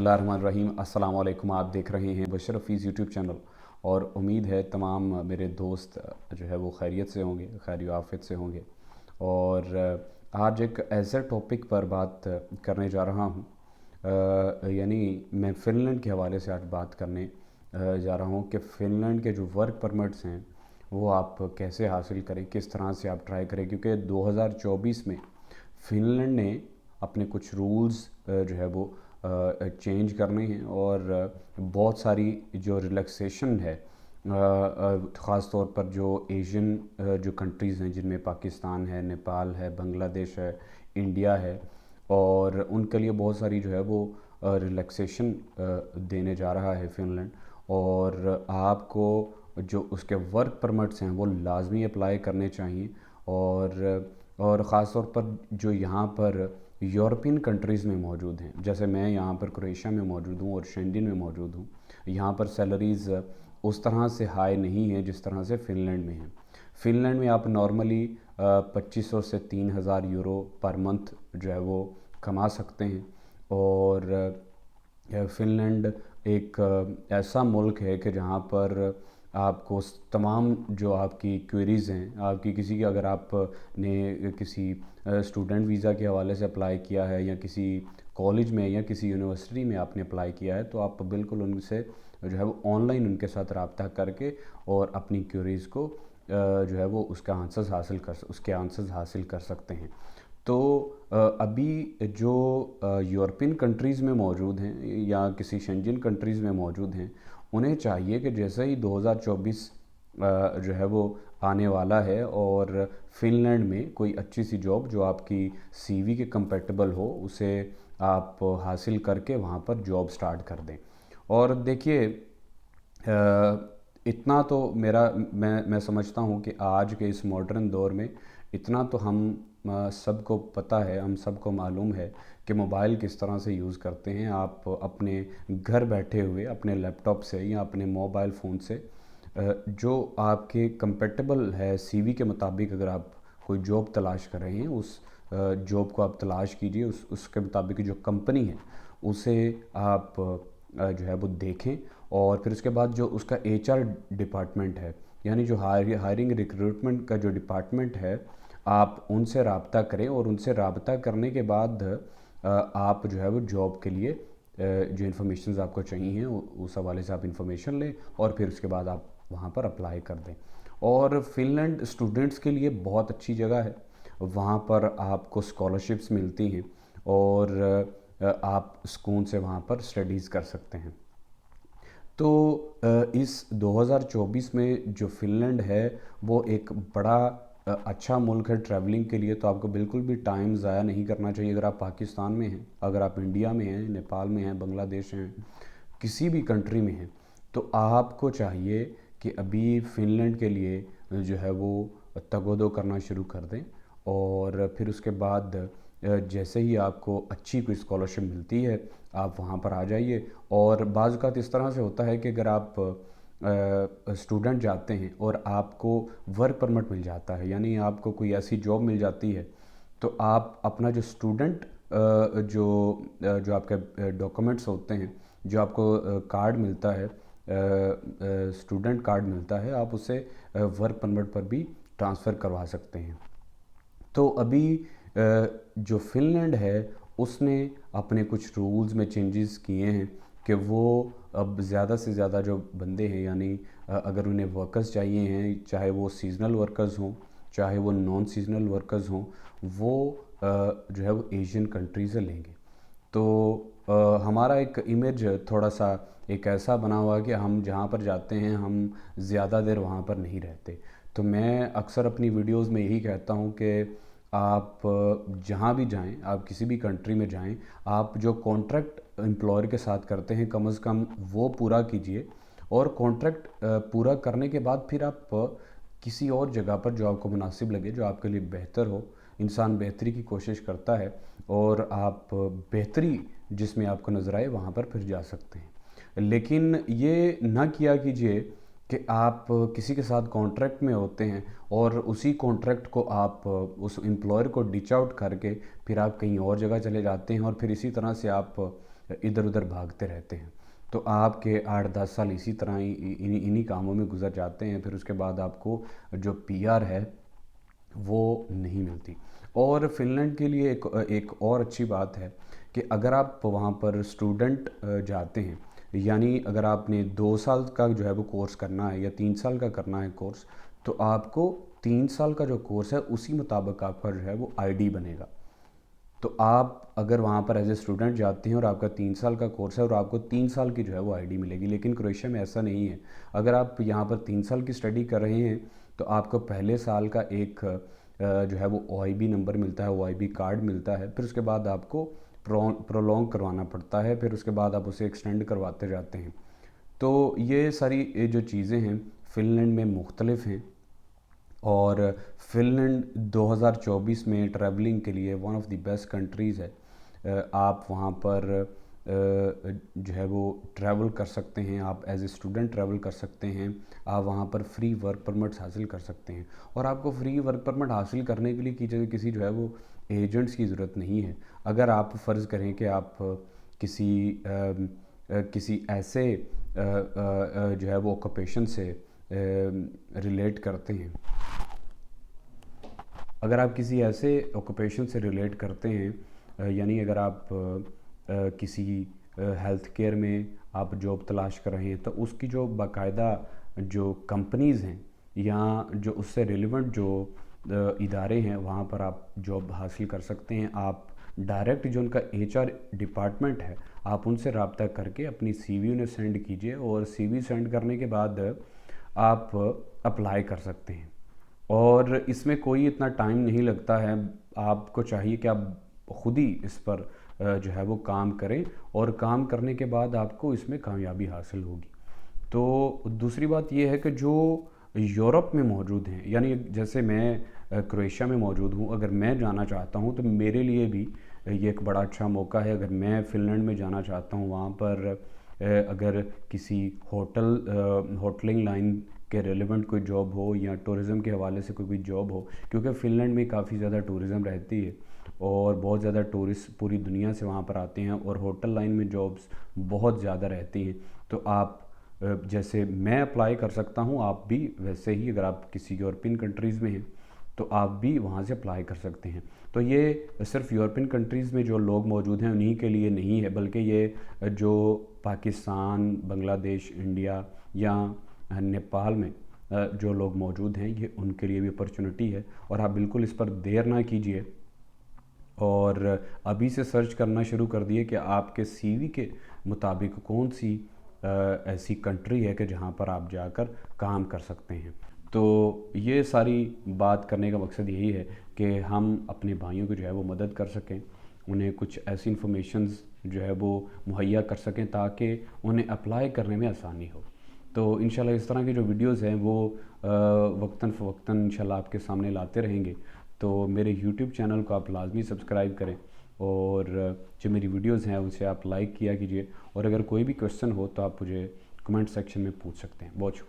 बिस्मिल्लाहिर्रहमानिर्रहीम। अस्सलाम वालेकुम। आप देख रहे हैं बशर हफीज़ यूट्यूब चैनल, और उम्मीद है तमाम मेरे दोस्त जो है वो खैरियत से होंगे, खैर आफियत से होंगे। और आज एक ऐसे टॉपिक पर बात करने जा रहा हूँ, यानी मैं फ़िनलैंड के हवाले से आज बात करने जा रहा हूँ कि फ़िनलैंड के जो वर्क परमिट्स हैं वो आप कैसे हासिल करें, किस तरह से आप ट्राई करें, क्योंकि 2024 में फ़िनलैंड ने अपने कुछ रूल्स जो है वो चेंज करने हैं, और बहुत सारी जो रिलैक्सेशन है, ख़ास तौर पर जो एशियन जो कंट्रीज़ हैं जिनमें पाकिस्तान है, नेपाल है, बांग्लादेश है, इंडिया है, और उनके लिए बहुत सारी जो है वो रिलैक्सेशन देने जा रहा है फ़िनलैंड। और आपको जो उसके वर्क परमिट्स हैं वो लाजमी अप्लाई करने चाहिए। और ख़ास तौर पर जो यहाँ पर यूरोपियन कंट्रीज़ में मौजूद हैं, जैसे मैं यहाँ पर क्रोएशिया में मौजूद हूँ और शेंगन में मौजूद हूँ, यहाँ पर सैलरीज़ उस तरह से हाई नहीं है जिस तरह से फ़िनलैंड में है। फ़िनलैंड में आप नॉर्मली 2500 से 3000 यूरो पर मंथ जो है वो कमा सकते हैं। और फ़िनलैंड एक ऐसा मुल्क है कि जहाँ पर आपको तमाम जो आपकी क्वेरीज़ हैं, आपकी किसी की, अगर आपने किसी स्टूडेंट वीज़ा के हवाले से अप्लाई किया है या किसी कॉलेज में या किसी यूनिवर्सिटी में आपने अप्लाई किया है, तो आप बिल्कुल उनसे जो है वो ऑनलाइन उनके साथ रब्ता करके और अपनी क्वेरीज़ को जो है वो उसके आंसर्स हासिल कर सकते हैं। तो अभी जो यूरोपियन कंट्रीज़ में मौजूद हैं या किसी शेंजन कंट्रीज़ में मौजूद हैं, उन्हें चाहिए कि जैसे ही 2024 जो है वो आने वाला है और फ़िनलैंड में कोई अच्छी सी जॉब जो आपकी सीवी के कंपैटिबल हो, उसे आप हासिल करके वहाँ पर जॉब स्टार्ट कर दें। और देखिए, इतना तो मैं समझता हूँ कि आज के इस मॉडर्न दौर में इतना तो हम सबको पता है, हम सबको मालूम है कि मोबाइल किस तरह से यूज़ करते हैं। आप अपने घर बैठे हुए अपने लैपटॉप से या अपने मोबाइल फ़ोन से जो आपके कंपेटेबल है सीवी के मुताबिक, अगर आप कोई जॉब तलाश कर रहे हैं, उस जॉब को आप तलाश कीजिए, उसके मुताबिक जो कंपनी है उसे आप जो है वो देखें। और फिर उसके बाद जो उसका एचआर डिपार्टमेंट है, यानी जो हायरिंग रिक्रूटमेंट का जो डिपार्टमेंट है, आप उनसे रब्ता करें। और उनसे रब्ता करने के बाद आप जो है वो जॉब के लिए जो इन्फॉर्मेशन आपको चाहिए उस हवाले से आप इन्फॉर्मेशन लें, और फिर उसके बाद आप वहाँ पर अप्लाई कर दें। और फ़िनलैंड स्टूडेंट्स के लिए बहुत अच्छी जगह है, वहाँ पर आपको स्कॉलरशिप्स मिलती हैं, और आप सुकून से वहाँ पर स्टडीज़ कर सकते हैं। तो इस 2024 में जो फ़िनलैंड है वो एक बड़ा अच्छा मुल्क है ट्रैवलिंग के लिए। तो आपको बिल्कुल भी टाइम ज़ाया नहीं करना चाहिए। अगर आप पाकिस्तान में हैं, अगर आप इंडिया में हैं, नेपाल में हैं, बांग्लादेश हैं, किसी भी कंट्री में हैं, तो आपको चाहिए कि अभी फ़िनलैंड के लिए जो है वो तगोदो करना शुरू कर दें। और फिर उसके बाद जैसे ही आपको अच्छी कोई स्कॉलरशिप मिलती है, आप वहाँ पर आ जाइए। और बाज़ औक़ात इस तरह से होता है कि अगर आप स्टूडेंट जाते हैं और आपको वर्क परमिट मिल जाता है, यानी आपको कोई ऐसी जॉब मिल जाती है, तो आप अपना जो स्टूडेंट जो आपके डॉक्यूमेंट्स होते हैं, जो आपको कार्ड मिलता है, स्टूडेंट कार्ड मिलता है, आप उसे वर्क परमिट पर भी ट्रांसफ़र करवा सकते हैं। तो अभी जो फ़िनलैंड है उसने अपने कुछ रूल्स में चेंजेस किए हैं कि वो अब ज़्यादा से ज़्यादा जो बंदे हैं, यानी अगर उन्हें वर्कर्स चाहिए हैं, चाहे वो सीज़नल वर्कर्स हों, चाहे वो नॉन सीज़नल वर्कर्स हों, वो जो है वो एशियन कंट्री से लेंगे। तो हमारा एक इमेज थोड़ा सा एक ऐसा बना हुआ है कि हम जहाँ पर जाते हैं हम ज़्यादा देर वहाँ पर नहीं रहते। तो मैं अक्सर अपनी वीडियोस में यही कहता हूँ कि आप जहाँ भी जाएं, आप किसी भी कंट्री में जाएं, आप जो कॉन्ट्रैक्ट एम्प्लॉयर के साथ करते हैं कम से कम वो पूरा कीजिए। और कॉन्ट्रैक्ट पूरा करने के बाद फिर आप किसी और जगह पर जो आपको मुनासिब लगे, जो आपके लिए बेहतर हो, इंसान बेहतरी की कोशिश करता है, और आप बेहतरी जिसमें आपको नज़र आए वहाँ पर फिर जा सकते हैं। लेकिन ये ना किया कीजिए कि आप किसी के साथ कॉन्ट्रैक्ट में होते हैं और उसी कॉन्ट्रैक्ट को आप उस एम्प्लॉयर को डिच आउट करके फिर आप कहीं और जगह चले जाते हैं, और फिर इसी तरह से आप इधर उधर भागते रहते हैं। तो आपके 8-10 साल इसी तरह ही इन्हीं कामों में गुजर जाते हैं, फिर उसके बाद आपको जो पीआर है वो नहीं मिलती। और फ़िनलैंड के लिए एक और अच्छी बात है कि अगर आप वहाँ पर स्टूडेंट जाते हैं, यानी अगर आपने 2 साल का जो है वो कोर्स करना है या 3 साल का करना है कोर्स, तो आपको 3 साल का जो कोर्स है उसी मुताबिक आपका जो है वो आईडी बनेगा। तो आप अगर वहाँ पर एज ए स्टूडेंट जाते हैं और आपका 3 साल का कोर्स है और आपको 3 साल की जो है वो आईडी मिलेगी, लेकिन क्रोएशिया में ऐसा नहीं है। अगर आप यहाँ पर 3 साल की स्टडी कर रहे हैं तो आपको पहले साल का एक जो है वो ओआईबी नंबर मिलता है, ओआईबी कार्ड मिलता है, फिर उसके बाद आपको प्रोलॉन्ग करवाना पड़ता है, फिर उसके बाद आप उसे एक्सटेंड करवाते जाते हैं। तो ये सारी जो चीज़ें हैं फ़िनलैंड में मुख्तलिफ हैं। और फ़िनलैंड 2024 में ट्रैवलिंग के लिए one of the best countries है। आप वहाँ पर जो है वो ट्रैवल कर सकते हैं, आप एज ए स्टूडेंट ट्रैवल कर सकते हैं, आप वहाँ पर फ्री वर्क परमिट्स हासिल कर सकते हैं। और आपको फ्री वर्क परमिट हासिल करने के लिए किसी जो है वो एजेंट्स की ज़रूरत नहीं है। अगर आप फ़र्ज़ करें कि आप किसी ऐसे जो है वो ऑक्यूपेशन से रिलेट करते हैं, अगर आप किसी ऐसे ऑक्यूपेशन से रिलेट करते हैं, यानी अगर आप किसी हेल्थ केयर में आप जॉब तलाश कर रहे हैं, तो उसकी जो बाकायदा जो कंपनीज़ हैं या जो उससे रिलेवेंट जो इदारे हैं वहाँ पर आप जॉब हासिल कर सकते हैं। आप डायरेक्ट जो उनका एचआर डिपार्टमेंट है आप उनसे रब्ता करके अपनी सीवी उन्हें सेंड कीजिए, और सीवी सेंड करने के बाद आप अप्लाई कर सकते हैं। और इसमें कोई इतना टाइम नहीं लगता है, आपको चाहिए कि आप ख़ुद ही इस पर जो है वो काम करें, और काम करने के बाद आपको इसमें कामयाबी हासिल होगी। तो दूसरी बात ये है कि जो यूरोप में मौजूद हैं, यानी जैसे मैं क्रोएशिया में मौजूद हूँ, अगर मैं जाना चाहता हूँ तो मेरे लिए भी ये एक बड़ा अच्छा मौका है। अगर मैं फ़िनलैंड में जाना चाहता हूँ, वहाँ पर अगर किसी होटलिंग लाइन के रेलेवेंट कोई जॉब हो या टूरिज़म के हवाले से कोई जॉब हो, क्योंकि फ़िनलैंड में काफ़ी ज़्यादा टूरिज़म रहती है और बहुत ज़्यादा टूरिस्ट पूरी दुनिया से वहाँ पर आते हैं, और होटल लाइन में जॉब्स बहुत ज़्यादा रहती हैं। तो आप जैसे मैं अप्लाई कर सकता हूँ, आप भी वैसे ही अगर आप किसी यूरोपियन कंट्रीज़ में हैं तो आप भी वहाँ से अप्लाई कर सकते हैं। तो ये सिर्फ यूरोपियन कंट्रीज़ में जो लोग मौजूद हैं उन्हीं के लिए नहीं है, बल्कि ये जो पाकिस्तान, बांग्लादेश, इंडिया या नेपाल में जो लोग मौजूद हैं ये उनके लिए भी अपॉर्चुनिटी है। और आप बिल्कुल इस पर देर ना कीजिए और अभी से सर्च करना शुरू कर दिए कि आपके सीवी के मुताबिक कौन सी ऐसी कंट्री है कि जहाँ पर आप जाकर काम कर सकते हैं। तो ये सारी बात करने का मकसद यही है कि हम अपने भाइयों को जो है वो मदद कर सकें, उन्हें कुछ ऐसी इन्फॉर्मेशंस जो है वो मुहैया कर सकें ताकि उन्हें अप्लाई करने में आसानी हो। तो इंशाल्लाह इस तरह की जो वीडियोज़ हैं वो वक्तन फ़वक्तन इंशाल्लाह आपके सामने लाते रहेंगे। तो मेरे यूट्यूब चैनल को आप लाजमी सब्सक्राइब करें, और जो मेरी वीडियोज़ हैं उनसे आप लाइक किया कीजिए, और अगर कोई भी क्वेश्चन हो तो आप मुझे कमेंट सेक्शन में पूछ सकते हैं। बहुत शुक्रिया।